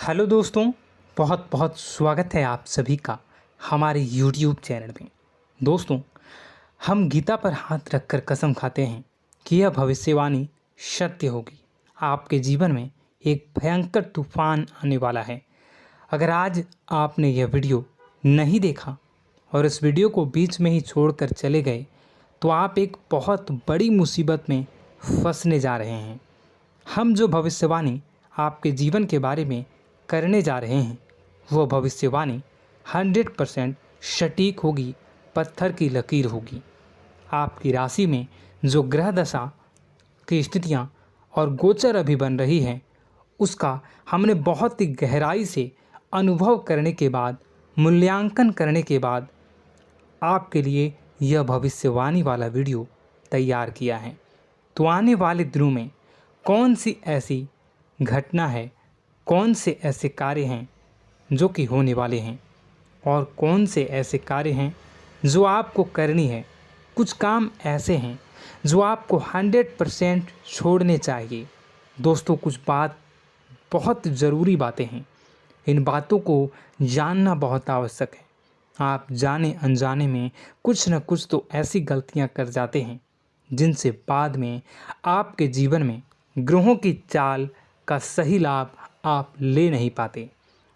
Hello दोस्तों, बहुत बहुत स्वागत है आप सभी का हमारे YouTube चैनल में। दोस्तों, हम गीता पर हाथ रखकर कसम खाते हैं कि यह भविष्यवाणी सत्य होगी। आपके जीवन में एक भयंकर तूफान आने वाला है। अगर आज आपने यह वीडियो नहीं देखा और इस वीडियो को बीच में ही छोड़कर चले गए तो आप एक बहुत बड़ी मुसीबत में फंसने जा रहे हैं। हम जो भविष्यवाणी आपके जीवन के बारे में करने जा रहे हैं वो भविष्यवाणी 100% सटीक होगी, पत्थर की लकीर होगी। आपकी राशि में जो ग्रह दशा की स्थितियाँ और गोचर अभी बन रही हैं उसका हमने बहुत ही गहराई से अनुभव करने के बाद, मूल्यांकन करने के बाद आपके लिए यह भविष्यवाणी वाला वीडियो तैयार किया है। तो आने वाले दिनों में कौन सी ऐसी घटना है, कौन से ऐसे कार्य हैं जो कि होने वाले हैं और कौन से ऐसे कार्य हैं जो आपको करनी है। कुछ काम ऐसे हैं जो आपको 100% छोड़ने चाहिए। दोस्तों, कुछ बात बहुत ज़रूरी बातें हैं। इन बातों को जानना बहुत आवश्यक है। आप जाने अनजाने में कुछ न कुछ तो ऐसी गलतियां कर जाते हैं जिनसे बाद में आपके जीवन में ग्रहों की चाल का सही लाभ आप ले नहीं पाते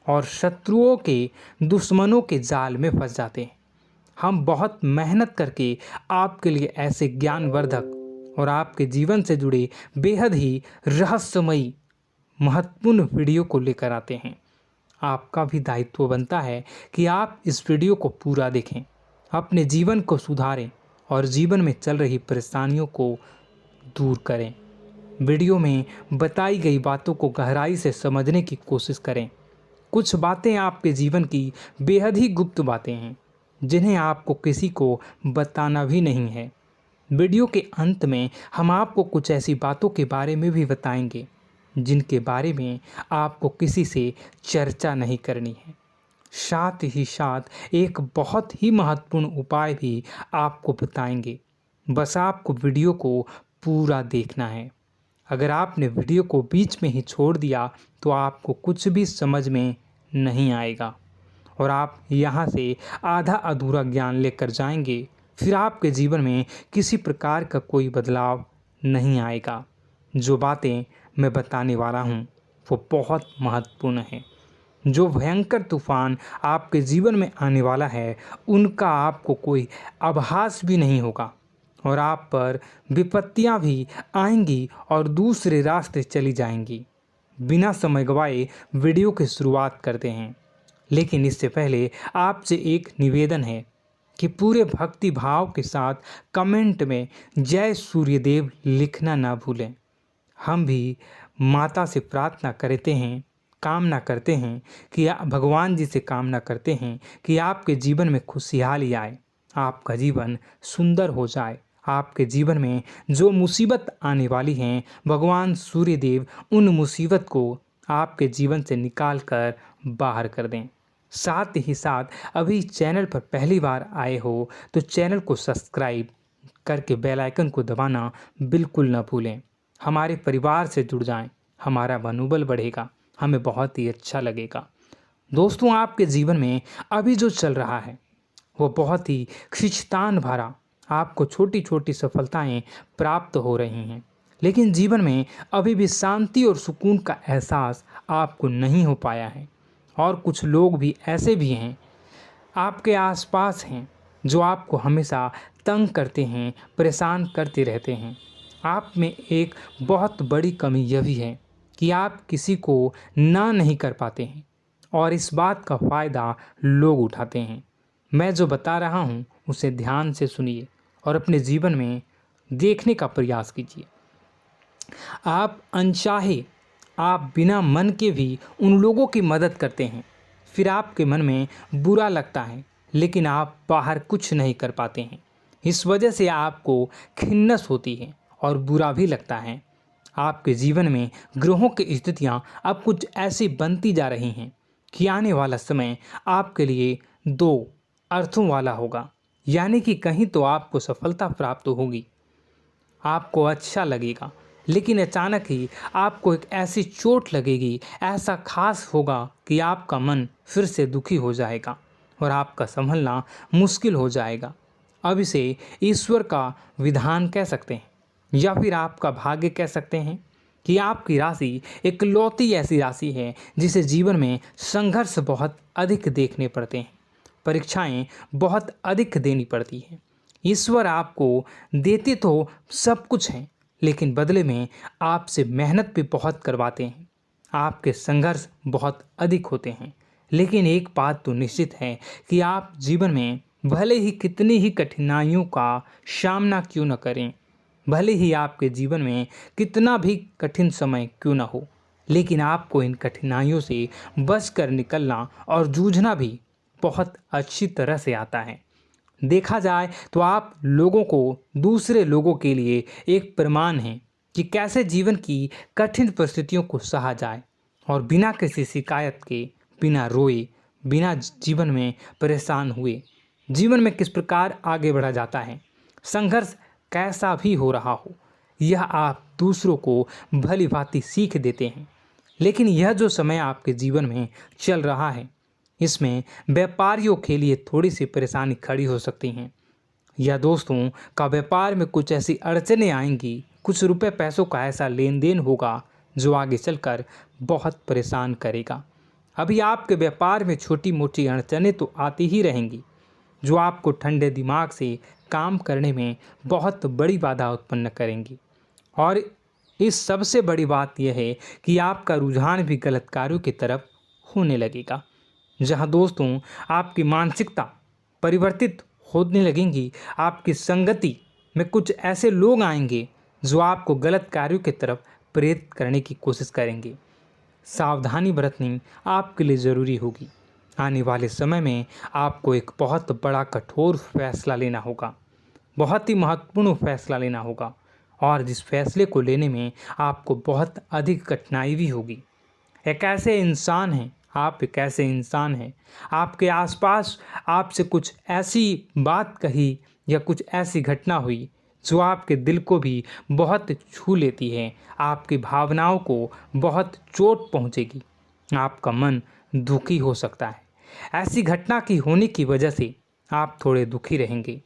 और शत्रुओं के, दुश्मनों के जाल में फंस जाते हैं। हम बहुत मेहनत करके आपके लिए ऐसे ज्ञानवर्धक और आपके जीवन से जुड़े बेहद ही रहस्यमयी महत्वपूर्ण वीडियो को लेकर आते हैं। आपका भी दायित्व बनता है कि आप इस वीडियो को पूरा देखें, अपने जीवन को सुधारें और जीवन में चल रही परेशानियों को दूर करें। वीडियो में बताई गई बातों को गहराई से समझने की कोशिश करें। कुछ बातें आपके जीवन की बेहद ही गुप्त बातें हैं जिन्हें आपको किसी को बताना भी नहीं है। वीडियो के अंत में हम आपको कुछ ऐसी बातों के बारे में भी बताएंगे जिनके बारे में आपको किसी से चर्चा नहीं करनी है। साथ ही साथ एक बहुत ही महत्वपूर्ण उपाय भी आपको बताएंगे। बस आपको वीडियो को पूरा देखना है। अगर आपने वीडियो को बीच में ही छोड़ दिया तो आपको कुछ भी समझ में नहीं आएगा और आप यहाँ से आधा अधूरा ज्ञान लेकर जाएंगे। फिर आपके जीवन में किसी प्रकार का कोई बदलाव नहीं आएगा। जो बातें मैं बताने वाला हूँ वो बहुत महत्वपूर्ण है। जो भयंकर तूफान आपके जीवन में आने वाला है उनका आपको कोई आभास भी नहीं होगा और आप पर विपत्तियां भी आएंगी और दूसरे रास्ते चली जाएंगी। बिना समय गवाए वीडियो की शुरुआत करते हैं, लेकिन इससे पहले आपसे एक निवेदन है कि पूरे भक्ति भाव के साथ कमेंट में जय सूर्यदेव लिखना ना भूलें। हम भी माता से प्रार्थना करते हैं, कामना करते हैं कि भगवान जी से कामना करते हैं कि आपके जीवन में खुशहाली आए, आपका जीवन सुंदर हो जाए। आपके जीवन में जो मुसीबत आने वाली हैं भगवान सूर्यदेव उन मुसीबत को आपके जीवन से निकाल कर बाहर कर दें। साथ ही साथ अभी चैनल पर पहली बार आए हो तो चैनल को सब्सक्राइब करके बेल आइकन को दबाना बिल्कुल न भूलें। हमारे परिवार से जुड़ जाएं, हमारा मनोबल बढ़ेगा, हमें बहुत ही अच्छा लगेगा। दोस्तों, आपके जीवन में अभी जो चल रहा है वो बहुत ही खींचतान भरा, आपको छोटी छोटी सफलताएं प्राप्त हो रही हैं, लेकिन जीवन में अभी भी शांति और सुकून का एहसास आपको नहीं हो पाया है। और कुछ लोग भी ऐसे भी हैं आपके आसपास हैं जो आपको हमेशा तंग करते हैं, परेशान करते रहते हैं। आप में एक बहुत बड़ी कमी यह भी है कि आप किसी को ना नहीं कर पाते हैं और इस बात का फ़ायदा लोग उठाते हैं। मैं जो बता रहा हूँ उसे ध्यान से सुनिए और अपने जीवन में देखने का प्रयास कीजिए। आप अनचाहे, आप बिना मन के भी उन लोगों की मदद करते हैं, फिर आपके मन में बुरा लगता है लेकिन आप बाहर कुछ नहीं कर पाते हैं। इस वजह से आपको खिन्नस होती है और बुरा भी लगता है। आपके जीवन में ग्रहों की स्थितियाँ अब कुछ ऐसी बनती जा रही हैं कि आने वाला समय आपके लिए दो अर्थों वाला होगा। यानी कि कहीं तो आपको सफलता प्राप्त होगी, आपको अच्छा लगेगा, लेकिन अचानक ही आपको एक ऐसी चोट लगेगी, ऐसा खास होगा कि आपका मन फिर से दुखी हो जाएगा और आपका संभलना मुश्किल हो जाएगा। अब इसे ईश्वर का विधान कह सकते हैं या फिर आपका भाग्य कह सकते हैं कि आपकी राशि इकलौती ऐसी राशि है जिसे जीवन में संघर्ष बहुत अधिक देखने पड़ते हैं, परीक्षाएं बहुत अधिक देनी पड़ती हैं। ईश्वर आपको देते तो सब कुछ है, लेकिन बदले में आपसे मेहनत भी बहुत करवाते हैं। आपके संघर्ष बहुत अधिक होते हैं, लेकिन एक बात तो निश्चित है कि आप जीवन में भले ही कितनी ही कठिनाइयों का सामना क्यों न करें, भले ही आपके जीवन में कितना भी कठिन समय क्यों न हो, लेकिन आपको इन कठिनाइयों से बच कर निकलना और जूझना भी बहुत अच्छी तरह से आता है। देखा जाए तो आप लोगों को दूसरे लोगों के लिए एक प्रमाण हैं कि कैसे जीवन की कठिन परिस्थितियों को सहा जाए और बिना किसी शिकायत के, बिना रोए, बिना जीवन में परेशान हुए जीवन में किस प्रकार आगे बढ़ा जाता है। संघर्ष कैसा भी हो रहा हो, यह आप दूसरों को भली भांति सीख देते हैं। लेकिन यह जो समय आपके जीवन में चल रहा है, इसमें व्यापारियों के लिए थोड़ी सी परेशानी खड़ी हो सकती हैं, या दोस्तों का व्यापार में कुछ ऐसी अड़चनें आएंगी, कुछ रुपए पैसों का ऐसा लेन देन होगा जो आगे चलकर बहुत परेशान करेगा। अभी आपके व्यापार में छोटी मोटी अड़चनें तो आती ही रहेंगी, जो आपको ठंडे दिमाग से काम करने में बहुत बड़ी बाधा उत्पन्न करेंगी। और इस सबसे बड़ी बात यह है कि आपका रुझान भी गलत कार्यों की तरफ होने लगेगा, जहां दोस्तों आपकी मानसिकता परिवर्तित होने लगेंगी। आपकी संगति में कुछ ऐसे लोग आएंगे जो आपको गलत कार्यों की तरफ प्रेरित करने की कोशिश करेंगे। सावधानी बरतनी आपके लिए ज़रूरी होगी। आने वाले समय में आपको एक बहुत बड़ा कठोर फैसला लेना होगा, बहुत ही महत्वपूर्ण फैसला लेना होगा, और जिस फैसले को लेने में आपको बहुत अधिक कठिनाई भी होगी। एक ऐसे इंसान हैं, आप एक ऐसे इंसान हैं, आपके आसपास आपसे कुछ ऐसी बात कही या कुछ ऐसी घटना हुई जो आपके दिल को भी बहुत छू लेती है, आपकी भावनाओं को बहुत चोट पहुंचेगी, आपका मन दुखी हो सकता है। ऐसी घटना की होने की वजह से आप थोड़े दुखी रहेंगे।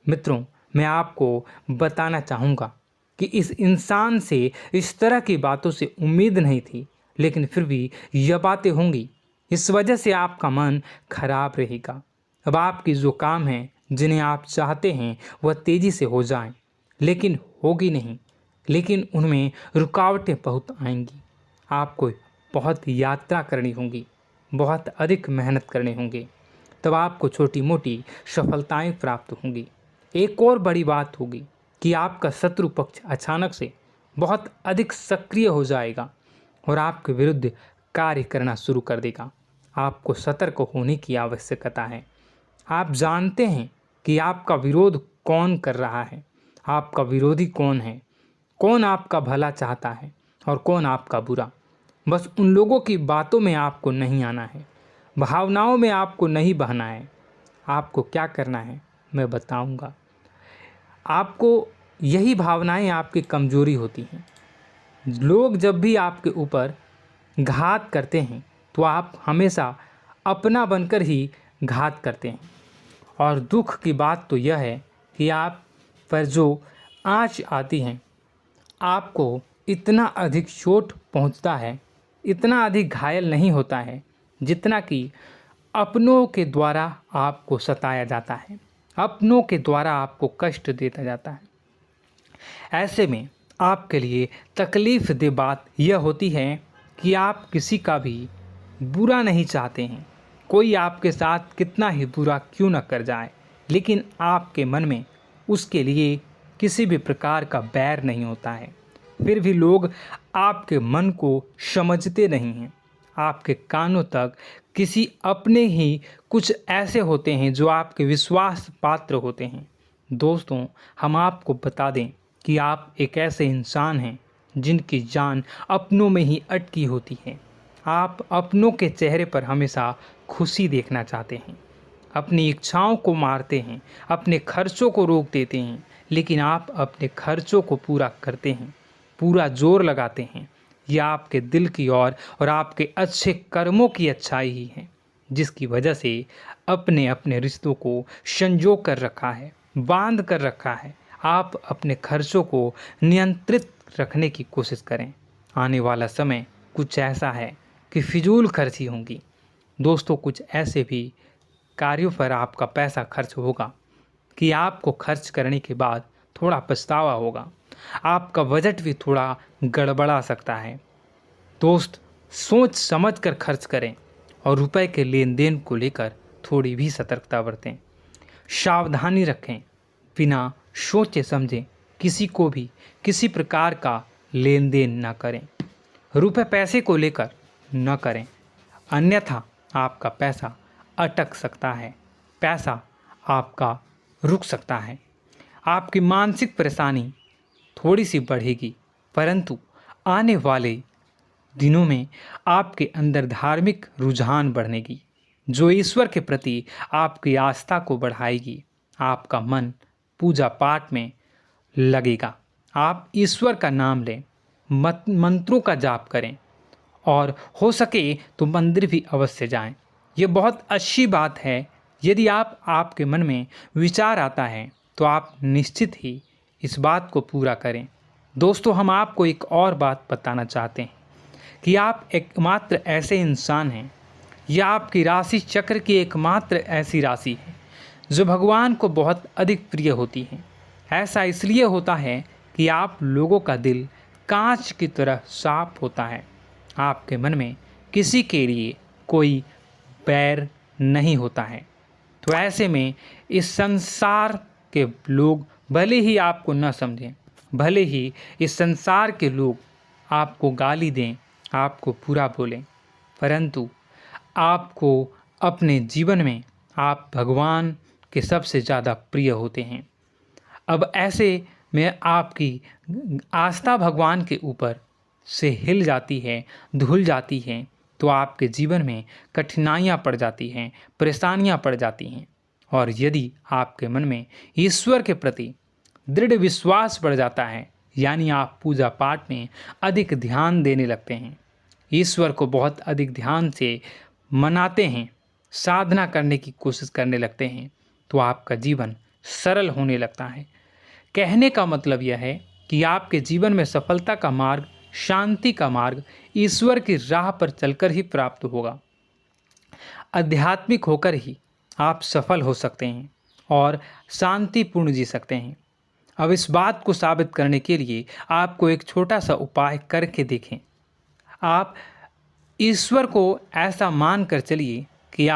मित्रों, मैं आपको बताना चाहूँगा कि इस इंसान से इस तरह की बातों से उम्मीद नहीं थी, लेकिन फिर भी यह बातें होंगी। इस वजह से आपका मन खराब रहेगा। अब आपकी जो काम है, जिन्हें आप चाहते हैं वह तेज़ी से हो जाएं, लेकिन होगी नहीं, लेकिन उनमें रुकावटें बहुत आएंगी। आपको बहुत यात्रा करनी होगी, बहुत अधिक मेहनत करने होंगे, तब आपको छोटी मोटी सफलताएं प्राप्त होंगी। एक और बड़ी बात होगी कि आपका शत्रु पक्ष अचानक से बहुत अधिक सक्रिय हो जाएगा और आपके विरुद्ध कार्य करना शुरू कर देगा। आपको सतर्क होने की आवश्यकता है। आप जानते हैं कि आपका विरोध कौन कर रहा है, आपका विरोधी कौन है, कौन आपका भला चाहता है और कौन आपका बुरा। बस उन लोगों की बातों में आपको नहीं आना है, भावनाओं में आपको नहीं बहना है। आपको क्या करना है मैं बताऊंगा। आपको यही भावनाएं आपकी कमजोरी होती हैं। लोग जब भी आपके ऊपर घात करते हैं तो आप हमेशा अपना बनकर ही घात करते हैं। और दुख की बात तो यह है कि आप पर जो आँच आती है, आपको इतना अधिक चोट पहुंचता है, इतना अधिक घायल नहीं होता है जितना कि अपनों के द्वारा आपको सताया जाता है, अपनों के द्वारा आपको कष्ट देता जाता है। ऐसे में आपके लिए तकलीफ़ दे बात यह होती है कि आप किसी का भी बुरा नहीं चाहते हैं। कोई आपके साथ कितना ही बुरा क्यों न कर जाए, लेकिन आपके मन में उसके लिए किसी भी प्रकार का बैर नहीं होता है। फिर भी लोग आपके मन को समझते नहीं हैं। आपके कानों तक किसी अपने ही कुछ ऐसे होते हैं जो आपके विश्वास पात्र होते हैं। दोस्तों, हम आपको बता दें कि आप एक ऐसे इंसान हैं जिनकी जान अपनों में ही अटकी होती है। आप अपनों के चेहरे पर हमेशा खुशी देखना चाहते हैं, अपनी इच्छाओं को मारते हैं, अपने खर्चों को रोक देते हैं, लेकिन आप अपने खर्चों को पूरा करते हैं। पूरा जोर लगाते हैं, यह आपके दिल की और आपके अच्छे कर्मों की अच्छाई ही है, जिसकी वजह से अपने अपने रिश्तों को संजो कर रखा है, बांध कर रखा है। आप अपने खर्चों को नियंत्रित रखने की कोशिश करें। आने वाला समय कुछ ऐसा है कि फिजूल खर्ची होंगी। दोस्तों, कुछ ऐसे भी कार्यों पर आपका पैसा खर्च होगा कि आपको खर्च करने के बाद थोड़ा पछतावा होगा। आपका बजट भी थोड़ा गड़बड़ा सकता है। दोस्त, सोच समझ कर खर्च करें और रुपए के लेन देन को लेकर थोड़ी भी सतर्कता बरतें। सावधानी रखें, बिना सोचे समझे किसी को भी किसी प्रकार का लेन देन न करें। रुपए पैसे को लेकर न करें, अन्यथा आपका पैसा अटक सकता है, पैसा आपका रुक सकता है। आपकी मानसिक परेशानी थोड़ी सी बढ़ेगी, परंतु आने वाले दिनों में आपके अंदर धार्मिक रुझान बढ़नेगी, जो ईश्वर के प्रति आपकी आस्था को बढ़ाएगी। आपका मन पूजा पाठ में लगेगा। आप ईश्वर का नाम लें, मंत्रों का जाप करें और हो सके तो मंदिर भी अवश्य जाएं। ये बहुत अच्छी बात है। यदि आपके मन में विचार आता है तो आप निश्चित ही इस बात को पूरा करें। दोस्तों, हम आपको एक और बात बताना चाहते हैं कि आप एकमात्र ऐसे इंसान हैं, यह आपकी राशि चक्र की एकमात्र ऐसी राशि है जो भगवान को बहुत अधिक प्रिय होती है। ऐसा इसलिए होता है कि आप लोगों का दिल कांच की तरह साफ होता है। आपके मन में किसी के लिए कोई बैर नहीं होता है। तो ऐसे में इस संसार के लोग भले ही आपको न समझें, भले ही इस संसार के लोग आपको गाली दें, आपको बुरा बोलें, परंतु आपको अपने जीवन में आप भगवान के सबसे ज़्यादा प्रिय होते हैं। अब ऐसे में आपकी आस्था भगवान के ऊपर से हिल जाती है, धुल जाती है, तो आपके जीवन में कठिनाइयाँ पड़ जाती हैं, परेशानियाँ पड़ जाती हैं। और यदि आपके मन में ईश्वर के प्रति दृढ़ विश्वास बढ़ जाता है, यानी आप पूजा पाठ में अधिक ध्यान देने लगते हैं, ईश्वर को बहुत अधिक ध्यान से मनाते हैं, साधना करने की कोशिश करने लगते हैं, तो आपका जीवन सरल होने लगता है। कहने का मतलब यह है कि आपके जीवन में सफलता का मार्ग, शांति का मार्ग ईश्वर की राह पर चलकर ही प्राप्त होगा। आध्यात्मिक होकर ही आप सफल हो सकते हैं और शांतिपूर्ण जी सकते हैं। अब इस बात को साबित करने के लिए आपको एक छोटा सा उपाय करके देखें। आप ईश्वर को ऐसा मान कर चलिए कि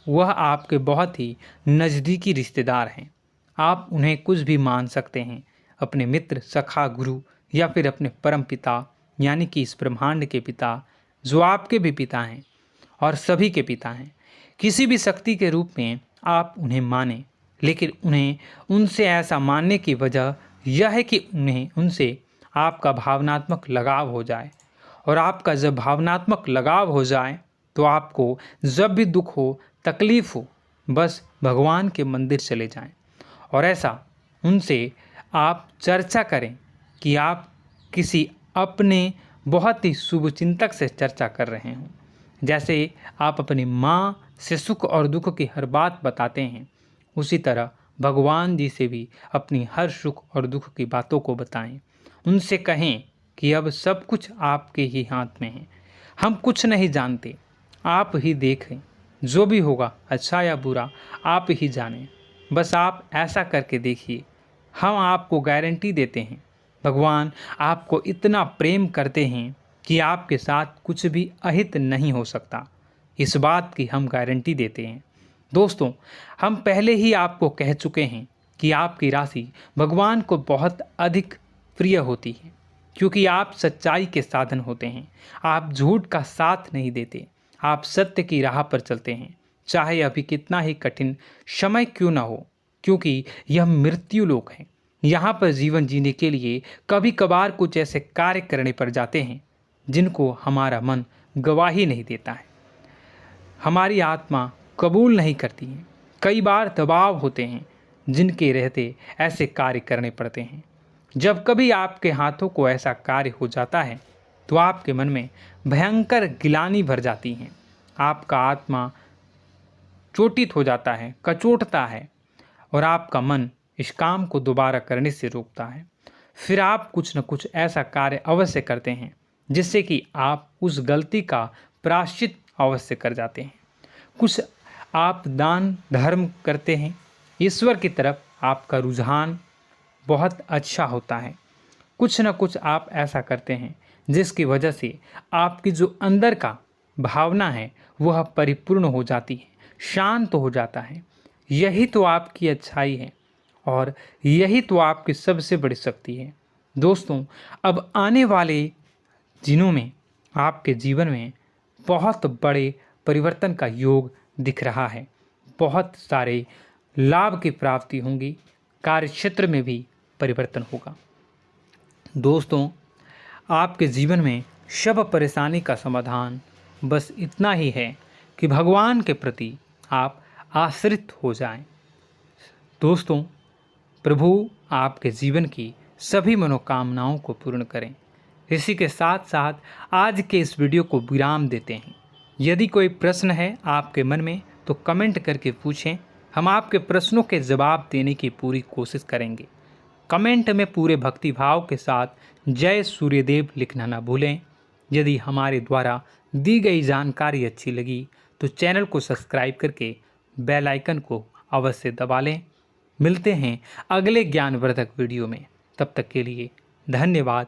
वह आपके बहुत ही नज़दीकी रिश्तेदार हैं। आप उन्हें कुछ भी मान सकते हैं, अपने मित्र, सखा, गुरु या फिर अपने परम पिता, यानी कि इस ब्रह्मांड के पिता, जो आपके भी पिता हैं और सभी के पिता हैं। किसी भी शक्ति के रूप में आप उन्हें मानें, लेकिन उन्हें उनसे ऐसा मानने की वजह यह है कि उनसे आपका भावनात्मक लगाव हो जाए। और आपका जब भावनात्मक लगाव हो जाए तो आपको जब भी दुख हो, तकलीफ़ हो, बस भगवान के मंदिर चले जाएं और ऐसा उनसे आप चर्चा करें कि आप किसी अपने बहुत ही शुभचिंतक से चर्चा कर रहे हों। जैसे आप अपनी माँ से सुख और दुख की हर बात बताते हैं, उसी तरह भगवान जी से भी अपनी हर सुख और दुख की बातों को बताएं। उनसे कहें कि अब सब कुछ आपके ही हाथ में है, हम कुछ नहीं जानते, आप ही देखें, जो भी होगा अच्छा या बुरा आप ही जानें। बस आप ऐसा करके देखिए, हम आपको गारंटी देते हैं, भगवान आपको इतना प्रेम करते हैं कि आपके साथ कुछ भी अहित नहीं हो सकता। इस बात की हम गारंटी देते हैं। दोस्तों, हम पहले ही आपको कह चुके हैं कि आपकी राशि भगवान को बहुत अधिक प्रिय होती है, क्योंकि आप सच्चाई के साधन होते हैं। आप झूठ का साथ नहीं देते, आप सत्य की राह पर चलते हैं, चाहे अभी कितना ही कठिन समय क्यों ना हो, क्योंकि यह मृत्यु लोक है। यहाँ पर जीवन जीने के लिए कभी कभार कुछ ऐसे कार्य करने पड़ जाते हैं जिनको हमारा मन गवाही नहीं देता है, हमारी आत्मा कबूल नहीं करती है। कई बार दबाव होते हैं जिनके रहते ऐसे कार्य करने पड़ते हैं। जब कभी आपके हाथों को ऐसा कार्य हो जाता है तो आपके मन में भयंकर गिलानी भर जाती है। आपका आत्मा चोटित हो जाता है, कचोटता है और आपका मन इस काम को दोबारा करने से रोकता है। फिर आप कुछ न कुछ ऐसा कार्य अवश्य करते हैं जिससे कि आप उस गलती का प्रायश्चित अवश्य कर जाते हैं। कुछ आप दान धर्म करते हैं। ईश्वर की तरफ आपका रुझान बहुत अच्छा होता है। कुछ न कुछ आप ऐसा करते हैं जिसकी वजह से आपकी जो अंदर का भावना है वह परिपूर्ण हो जाती है, शांत हो जाता है। यही तो आपकी अच्छाई है और यही तो आपकी सबसे बड़ी शक्ति है। दोस्तों, अब आने वाले दिनों में आपके जीवन में बहुत बड़े परिवर्तन का योग दिख रहा है। बहुत सारे लाभ की प्राप्ति होंगी, कार्यक्षेत्र में भी परिवर्तन होगा। दोस्तों, आपके जीवन में सब परेशानी का समाधान बस इतना ही है कि भगवान के प्रति आप आश्रित हो जाएं। दोस्तों, प्रभु आपके जीवन की सभी मनोकामनाओं को पूर्ण करें। इसी के साथ साथ आज के इस वीडियो को विराम देते हैं। यदि कोई प्रश्न है आपके मन में तो कमेंट करके पूछें, हम आपके प्रश्नों के जवाब देने की पूरी कोशिश करेंगे। कमेंट में पूरे भक्तिभाव के साथ जय सूर्यदेव लिखना ना भूलें। यदि हमारे द्वारा दी गई जानकारी अच्छी लगी तो चैनल को सब्सक्राइब करके बेल आइकन को अवश्य दबा लें। मिलते हैं अगले ज्ञानवर्धक वीडियो में। तब तक के लिए धन्यवाद।